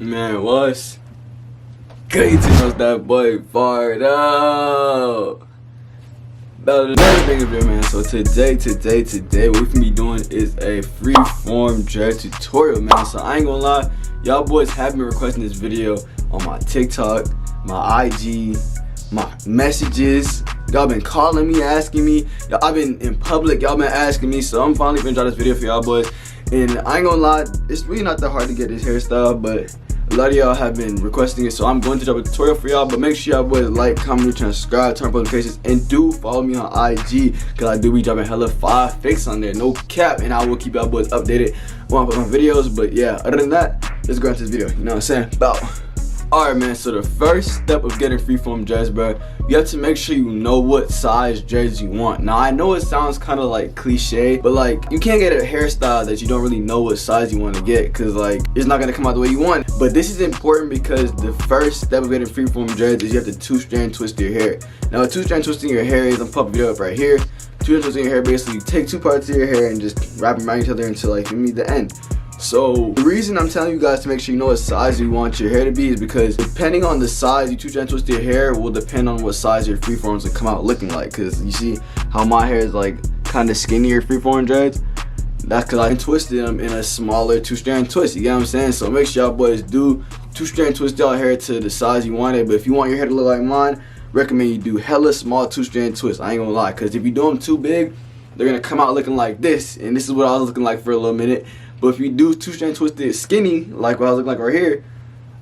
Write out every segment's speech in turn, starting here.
Man, what's good? Knows that boy fired up. About another thing of it, man. So today, what we can be doing is a freeform dread tutorial, man. So I ain't gonna lie, y'all boys have been requesting this video on my TikTok, my IG, my messages. Y'all been calling me, asking me. I've been in public, y'all been asking me. So I'm finally gonna drop this video for y'all boys. And I ain't gonna lie, it's really not that hard to get this hairstyle, but a lot of y'all have been requesting it, so I'm going to drop a tutorial for y'all. But make sure y'all boys like, comment, and subscribe, turn on notifications, and do follow me on IG, because I do be dropping hella fire fix on there, no cap, and I will keep y'all boys updated when I put my videos. But yeah, other than that, let's go into this video, you know what I'm saying? Alright, man, so the first step of getting freeform dreads, bro, you have to make sure you know what size dreads you want. Now, I know it sounds kind of like cliche, but like, you can't get a hairstyle that you don't really know what size you want to get, because like, it's not going to come out the way you want. But this is important because the first step of getting freeform dreads is you have to 2-strand twist your hair. Now, 2-strand twisting your hair is, I'm putting a video up right here. 2-strand twisting your hair, basically, you take two parts of your hair and just wrap them around each other until like, you meet the end. So the reason I'm telling you guys to make sure you know what size you want your hair to be is because depending on the size you 2-strand twist your hair will depend on what size your freeforms will come out looking like. Because you see how my hair is like kind of skinnier freeform dreads? That's because I twisted them in a smaller 2-strand twist, you get what I'm saying? So make sure y'all boys do 2-strand twist y'all hair to the size you want it. But if you want your hair to look like mine, recommend you do hella small 2-strand twists. I ain't gonna lie, because if you do them too big, they're gonna come out looking like this. And this is what I was looking like for a little minute. But if you do 2-strand twisted skinny, like what I was looking like right here,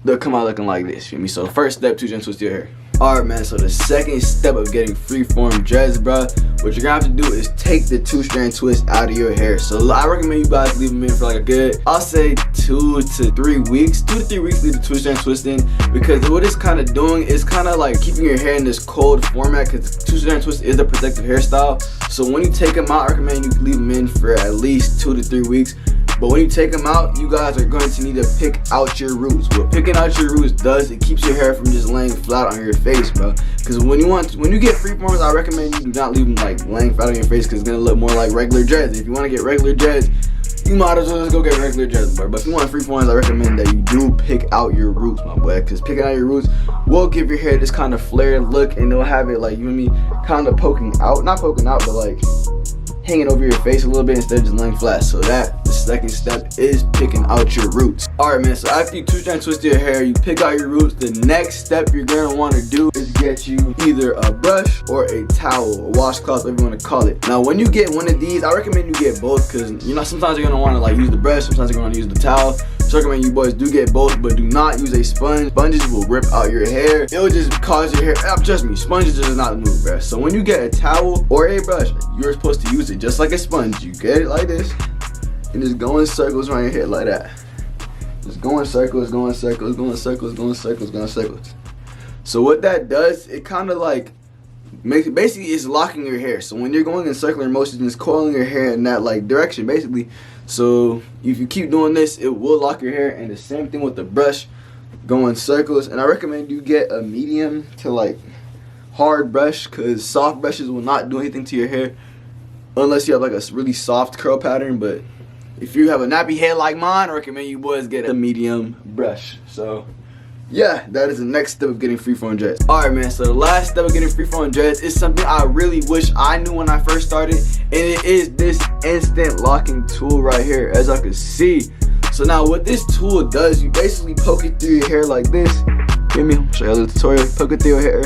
they'll come out looking like this, feel me? So first step, 2-strand twist your hair. Alright, man, so the second step of getting freeform dreads, bro, what you're gonna have to do is take the 2-strand twist out of your hair. So I recommend you guys leave them in for like a good, I'll say 2 to 3 weeks. 2 to 3 weeks leave the 2-strand twist in, because what it's kind of doing is kind of like keeping your hair in this cold format, because 2-strand twist is a protective hairstyle. So when you take them out, I recommend you leave them in for at least 2 to 3 weeks. But when you take them out, you guys are going to need to pick out your roots. What picking out your roots does, it keeps your hair from just laying flat on your face, bro. Because when you get freeforms, I recommend you do not leave them like laying flat on your face, because it's gonna look more like regular dreads. If you want to get regular dreads, you might as well just go get regular dreads, bro. But if you want freeforms, I recommend that you do pick out your roots, my boy. Because picking out your roots will give your hair this kind of flared look, and it'll have it like, you and me, kind of poking out, not poking out, but like hanging over your face a little bit instead of just laying flat. So that, the second step is picking out your roots. Alright, man, so after you 2-strand twist your hair, you pick out your roots, the next step you're gonna want to do is get you either a brush or a towel, a washcloth, whatever you want to call it. Now when you get one of these, I recommend you get both, because you know sometimes you're gonna want to like use the brush, sometimes you're gonna want to use the towel. So I recommend you boys do get both, but do not use a sponge. Sponges will rip out your hair. It'll just cause your hair, trust me, sponges does not move, bruh. So when you get a towel or a brush, you're supposed to use it just like a sponge. You get it like this, and just go in circles around your head like that. Just go in circles, go in circles, go in circles, go in circles, go in circles. So what that does, it kind of like makes, basically it's locking your hair. So when you're going in circular motions, it's coiling your hair in that like direction, basically. So if you keep doing this, it will lock your hair. And the same thing with the brush, go in circles. And I recommend you get a medium to like hard brush, because soft brushes will not do anything to your hair unless you have like a really soft curl pattern. But if you have a nappy head like mine, I recommend you boys get a medium brush. So yeah, that is the next step of getting freeform dreads. Alright, man, so the last step of getting freeform dreads is something I really wish I knew when I first started, and it is this instant locking tool right here, as I can see. So now what this tool does, you basically poke it through your hair like this. Give me, I'll show you a little tutorial. Poke it through your hair.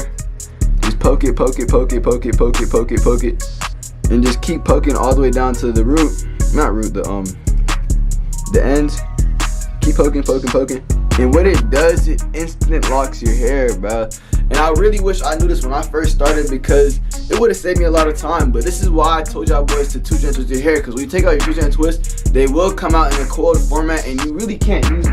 Just poke it, poke it, poke it, poke it, poke it, poke it, poke it, and just keep poking all the way down to the root. Not root, the ends. Keep poking, poking, poking. And what it does, it instant locks your hair, bro. And I really wish I knew this when I first started, because it would have saved me a lot of time. But this is why I told y'all boys to 2-strand twist your hair, because when you take out your 2-strand twist, they will come out in a coiled format, and you really can't use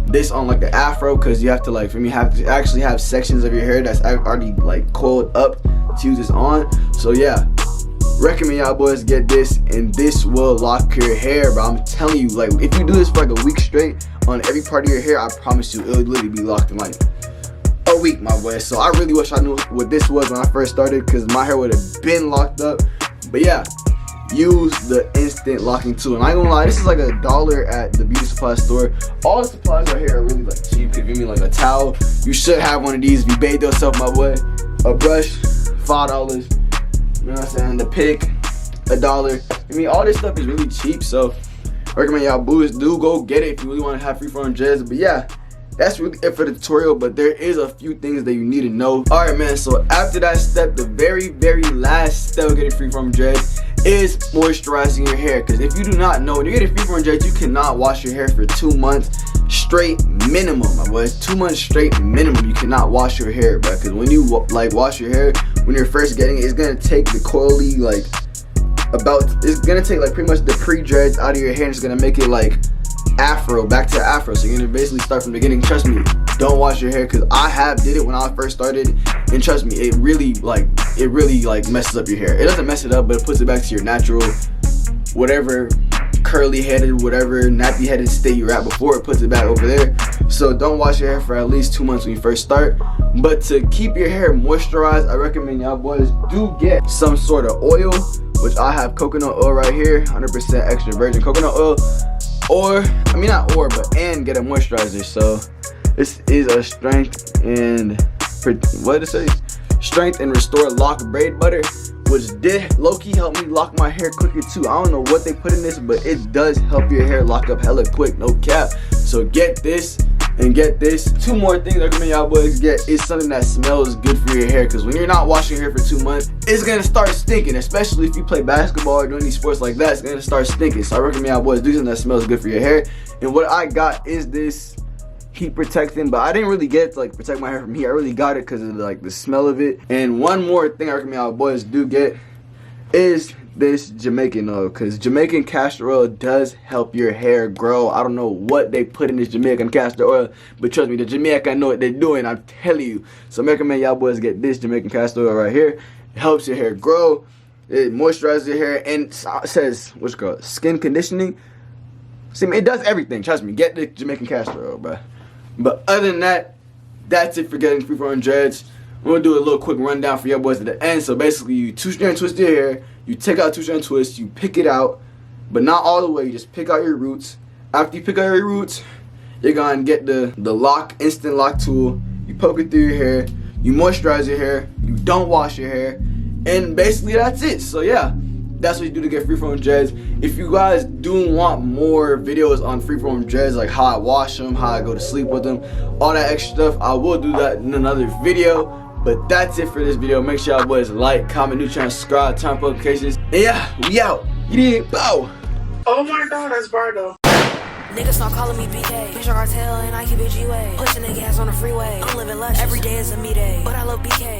this on like the afro, because you have to like, for me, have to actually have sections of your hair that's already like coiled up to use this on. So yeah, recommend y'all boys get this, and this will lock your hair, bro. I'm telling you, like if you do this for like a week straight on every part of your hair, I promise you it'll literally be locked in like a week, my boy. So I really wish I knew what this was when I first started, because my hair would have been locked up. But yeah, use the instant locking tool. And I ain't gonna lie, this is like $1 at the beauty supply store. All the supplies right here are really like cheap. If you mean like a towel, you should have one of these. If you bathe yourself, my boy. A brush, $5. You know what I'm saying? The pick, $1. I mean, all this stuff is really cheap, so I recommend y'all boys do go get it if you really want to have freeform dreads. But yeah, that's really it for the tutorial, but there is a few things that you need to know. Alright man, so after that step, the very last step of getting freeform dreads is moisturizing your hair. Because if you do not know, when you're getting freeform dreads, you cannot wash your hair for 2 months straight minimum, my boy. 2 months straight minimum you cannot wash your hair, bro. Because when you like wash your hair, when you're first getting it, it's gonna take the coily like it's gonna take like pretty much the pre-dreads out of your hair, and it's gonna make it like afro, back to afro. So you're gonna basically start from the beginning. Trust me, don't wash your hair, because I did it when I first started, and trust me, it really messes up your hair. It doesn't mess it up, but it puts it back to your natural, whatever curly headed, whatever nappy headed state you're at before. It puts it back over there. So don't wash your hair for at least 2 months when you first start. But to keep your hair moisturized, I recommend y'all boys do get some sort of oil, which I have coconut oil right here, 100% extra virgin coconut oil. And get a moisturizer. So this is a strength and strength and restore lock braid butter, which did low-key help me lock my hair quicker too. I don't know what they put in this, but it does help your hair lock up hella quick, no cap. So get this and get this. 2 more things I recommend y'all boys get is something that smells good for your hair, because when you're not washing your hair for 2 months, it's gonna start stinking. Especially if you play basketball or do any sports like that, it's gonna start stinking. So I recommend y'all boys do something that smells good for your hair. And what I got is this heat protectant, but I didn't really get it to like protect my hair from heat. I really got it because of like the smell of it. And one more thing I recommend y'all boys do get is this Jamaican oil, because Jamaican castor oil does help your hair grow. I don't know what they put in this Jamaican castor oil, but trust me, the Jamaican know what they're doing, I'm telling you. So I recommend y'all boys get this Jamaican castor oil right here. It helps your hair grow, it moisturizes your hair, and it says what's it called, skin conditioning. See, it does everything. Trust me, get the Jamaican castor oil, bro. But other than that, that's it for getting freeform dreads. I'm gonna do a little quick rundown for your boys at the end. So basically, you 2-strand twist your hair, you take out 2-strand twist, you pick it out, but not all the way. You just pick out your roots. After you pick out your roots, you're gonna get the instant lock tool. You poke it through your hair, you moisturize your hair, you don't wash your hair, and basically that's it. So yeah, that's what you do to get freeform dreads. If you guys do want more videos on freeform dreads, like how I wash them, how I go to sleep with them, all that extra stuff, I will do that in another video. But that's it for this video. Make sure y'all boys like, comment, new channel, subscribe, turn on notifications. And yeah, we out. You did, bow. Oh my god, that's Bardo. Niggas start calling me BK. Push a cartel and I keep it G-way. Pushing the gas on the freeway. I'm living lush. Every day is a me day. But I love BK.